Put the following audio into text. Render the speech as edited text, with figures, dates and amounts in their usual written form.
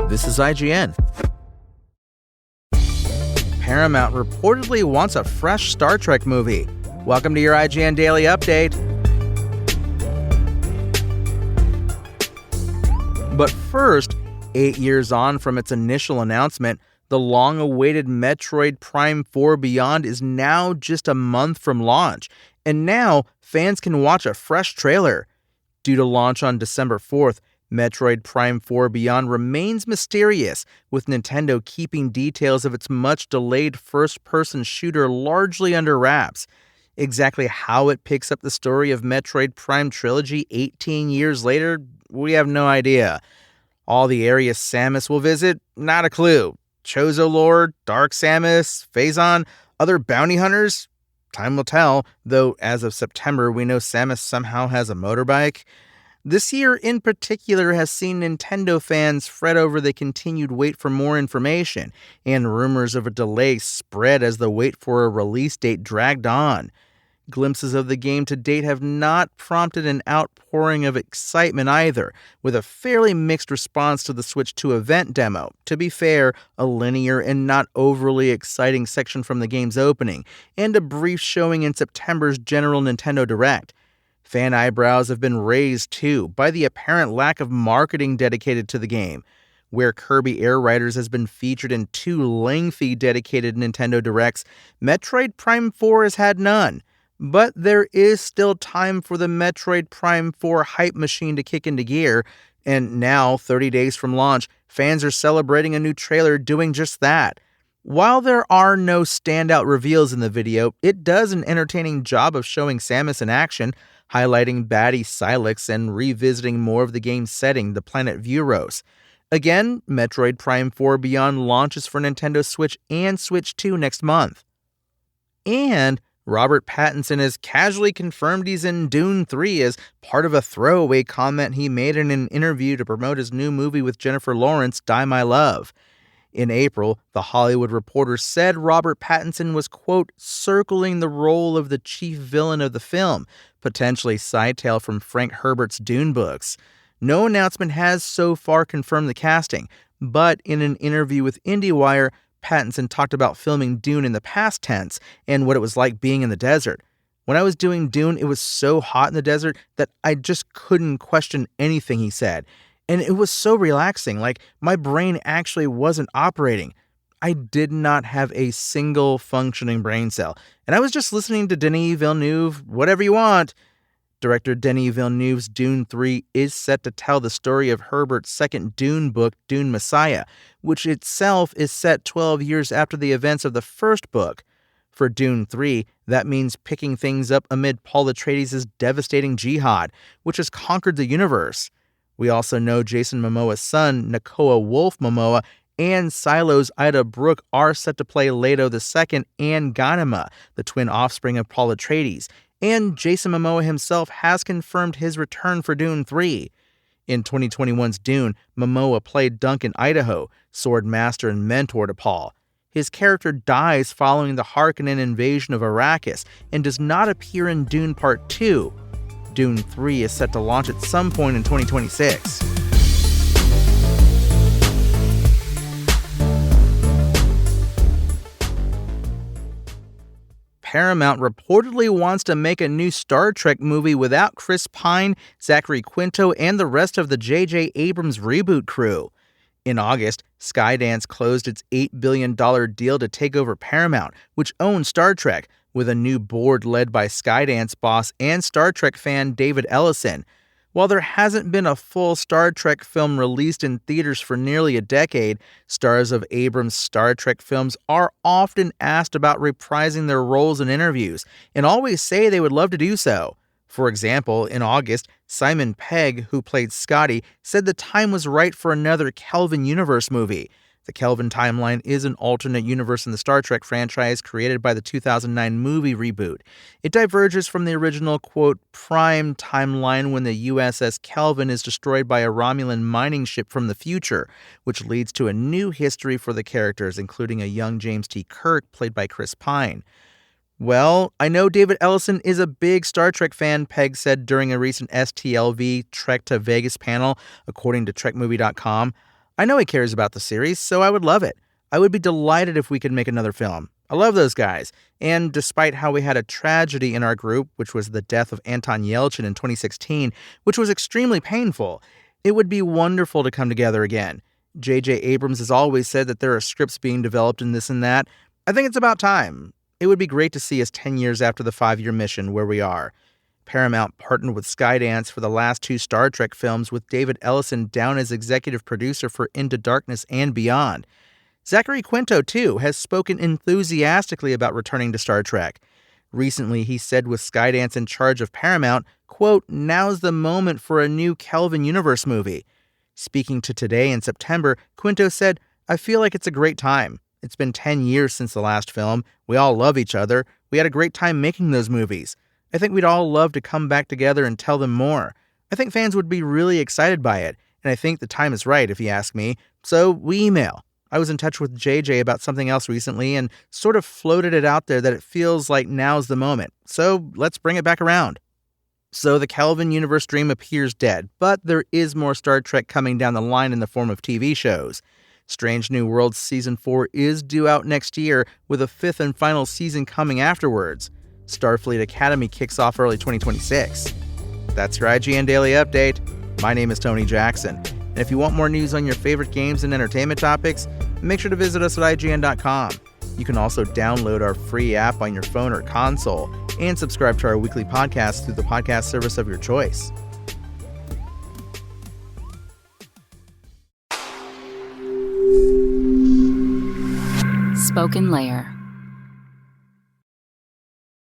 This is IGN. Paramount reportedly wants a fresh Star Trek movie. Welcome to your IGN Daily Update. But first, 8 years on from its initial announcement, the long-awaited Metroid Prime 4 Beyond is now just a month from launch, and now fans can watch a fresh trailer. Due to launch on December 4th, Metroid Prime 4 Beyond remains mysterious, with Nintendo keeping details of its much-delayed first-person shooter largely under wraps. Exactly how it picks up the story of Metroid Prime Trilogy 18 years later, we have no idea. All the areas Samus will visit, not a clue. Chozo Lord, Dark Samus, Phazon, other bounty hunters? Time will tell, though as of September we know Samus somehow has a motorbike. This year in particular has seen Nintendo fans fret over the continued wait for more information, and rumors of a delay spread as the wait for a release date dragged on. Glimpses of the game to date have not prompted an outpouring of excitement either, with a fairly mixed response to the Switch 2 event demo. To be fair, a linear and not overly exciting section from the game's opening, and a brief showing in September's General Nintendo Direct. Fan eyebrows have been raised, too, by the apparent lack of marketing dedicated to the game. Where Kirby Air Riders has been featured in 2 lengthy dedicated Nintendo Directs, Metroid Prime 4 has had none. But there is still time for the Metroid Prime 4 hype machine to kick into gear, and now, 30 days from launch, fans are celebrating a new trailer doing just that. While there are no standout reveals in the video, it does an entertaining job of showing Samus in action, highlighting baddie Sylix and revisiting more of the game's setting, the planet Vuros. Again, Metroid Prime 4 Beyond launches for Nintendo Switch and Switch 2 next month. And Robert Pattinson has casually confirmed he's in Dune 3 as part of a throwaway comment he made in an interview to promote his new movie with Jennifer Lawrence, Die My Love. In April, The Hollywood Reporter said Robert Pattinson was, quote, circling the role of the chief villain of the film, potentially side tale from Frank Herbert's Dune books. No announcement has so far confirmed the casting, but in an interview with IndieWire, Pattinson talked about filming Dune in the past tense and what it was like being in the desert. When I was doing Dune, it was so hot in the desert that I just couldn't question anything he said. And it was so relaxing, like my brain actually wasn't operating. I did not have a single functioning brain cell, and I was just listening to Denis Villeneuve, whatever you want. Director Denis Villeneuve's Dune 3 is set to tell the story of Herbert's second Dune book, Dune Messiah, which itself is set 12 years after the events of the first book. For Dune 3, that means picking things up amid Paul Atreides' devastating jihad, which has conquered the universe. We also know Jason Momoa's son, Nakoa Wolf Momoa, and Silo's Ida Brooke are set to play Leto II and Ghanima, the twin offspring of Paul Atreides, and Jason Momoa himself has confirmed his return for Dune 3. In 2021's Dune, Momoa played Duncan Idaho, sword master and mentor to Paul. His character dies following the Harkonnen invasion of Arrakis and does not appear in Dune Part 2. Dune 3 is set to launch at some point in 2026. Paramount reportedly wants to make a new Star Trek movie without Chris Pine, Zachary Quinto, and the rest of the J.J. Abrams reboot crew. In August, Skydance closed its $8 billion deal to take over Paramount, which owns Star Trek, with a new board led by Skydance boss and Star Trek fan David Ellison. While there hasn't been a full Star Trek film released in theaters for nearly a decade, stars of Abrams' Star Trek films are often asked about reprising their roles in interviews, and always say they would love to do so. For example, in August, Simon Pegg, who played Scotty, said the time was right for another Kelvin Universe movie. The Kelvin timeline is an alternate universe in the Star Trek franchise created by the 2009 movie reboot. It diverges from the original, quote, prime timeline when the USS Kelvin is destroyed by a Romulan mining ship from the future, which leads to a new history for the characters, including a young James T. Kirk, played by Chris Pine. Well, I know David Ellison is a big Star Trek fan, Pegg said during a recent STLV Trek to Vegas panel, according to TrekMovie.com. I know he cares about the series, so I would love it. I would be delighted if we could make another film. I love those guys. And despite how we had a tragedy in our group, which was the death of Anton Yelchin in 2016, which was extremely painful, it would be wonderful to come together again. J.J. Abrams has always said that there are scripts being developed and this and that. I think it's about time. It would be great to see us 10 years after the 5-year mission where we are. Paramount partnered with Skydance for the last 2 Star Trek films, with David Ellison down as executive producer for Into Darkness and Beyond. Zachary Quinto, too, has spoken enthusiastically about returning to Star Trek. Recently, he said with Skydance in charge of Paramount, quote, "Now's the moment for a new Kelvin Universe movie." Speaking to Today in September, Quinto said, "I feel like it's a great time. It's been 10 years since the last film. We all love each other. We had a great time making those movies. I think we'd all love to come back together and tell them more. I think fans would be really excited by it, and I think the time is right, if you ask me. So we email." I was in touch with JJ about something else recently and sort of floated it out there that it feels like now's the moment. So let's bring it back around. So the Kelvin Universe dream appears dead, but there is more Star Trek coming down the line in the form of TV shows. Strange New Worlds Season 4 is due out next year, with a 5th and final season coming afterwards. Starfleet Academy kicks off early 2026. That's your IGN Daily Update. My name is Tony Jackson. And if you want more news on your favorite games and entertainment topics, make sure to visit us at IGN.com. You can also download our free app on your phone or console and subscribe to our weekly podcast through the podcast service of your choice. Spoken Layer.